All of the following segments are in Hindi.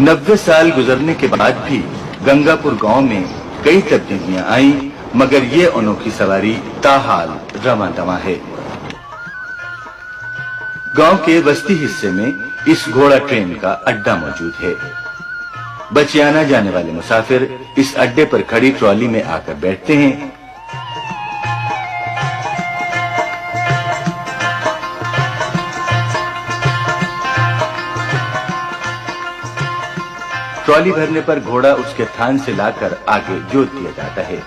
90 साल गुजरने के बाद भी गंगापुर गांव में कई तब्दीलियां आईं, मगर ये अनोखी सवारी ताहाल रवां दवां है। गांव के बस्ती हिस्से में इस घोड़ा ट्रेन का अड्डा मौजूद है। बचियाना जाने वाले मुसाफिर इस अड्डे पर खड़ी ट्रॉली में आकर बैठते हैं। ट्रॉली भरने पर घोड़ा उसके थान से लाकर आगे जोत दिया जाता है।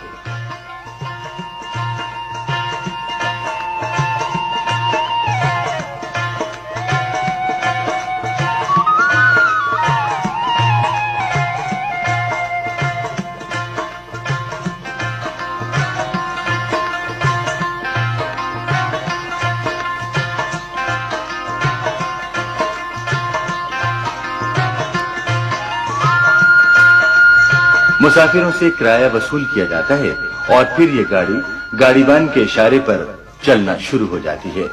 मुसाफिरों से किराया वसूल किया जाता है और फिर ये गाड़ी गाड़ीबान के इशारे पर चलना शुरू हो जाती है।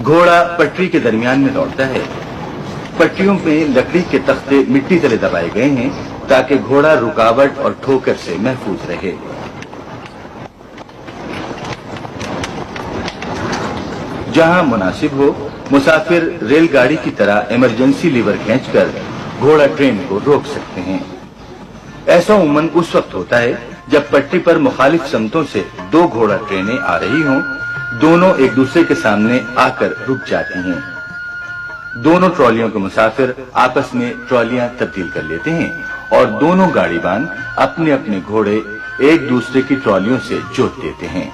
घोड़ा पटरी के दरमियान में दौड़ता है। पट्टियों में लकड़ी के तख्ते मिट्टी तले दबाए गए हैं ताकि घोड़ा रुकावट और ठोकर से महफूज रहे। जहां मुनासिब हो, मुसाफिर रेलगाड़ी की तरह इमरजेंसी लीवर खींचकर घोड़ा ट्रेन को रोक सकते हैं। ऐसा उमूमन उस वक्त होता है जब पट्टी पर मुखालिफ समतों से दो घोड़ा ट्रेनें आ रही हों। दोनों एक दूसरे के सामने आकर रुक जाती हैं। दोनों ट्रॉलियों के मुसाफिर आपस में ट्रॉलियां तब्दील कर लेते हैं और दोनों गाड़ीबान अपने अपने घोड़े एक दूसरे की ट्रॉलियों से जोत देते हैं।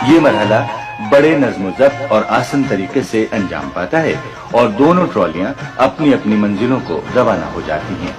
ये मरहला बड़े नज़्म-ओ-ज़ब्त और आसान तरीके से अंजाम पाता है और दोनों ट्रॉलियां अपनी अपनी मंजिलों को रवाना हो जाती हैं।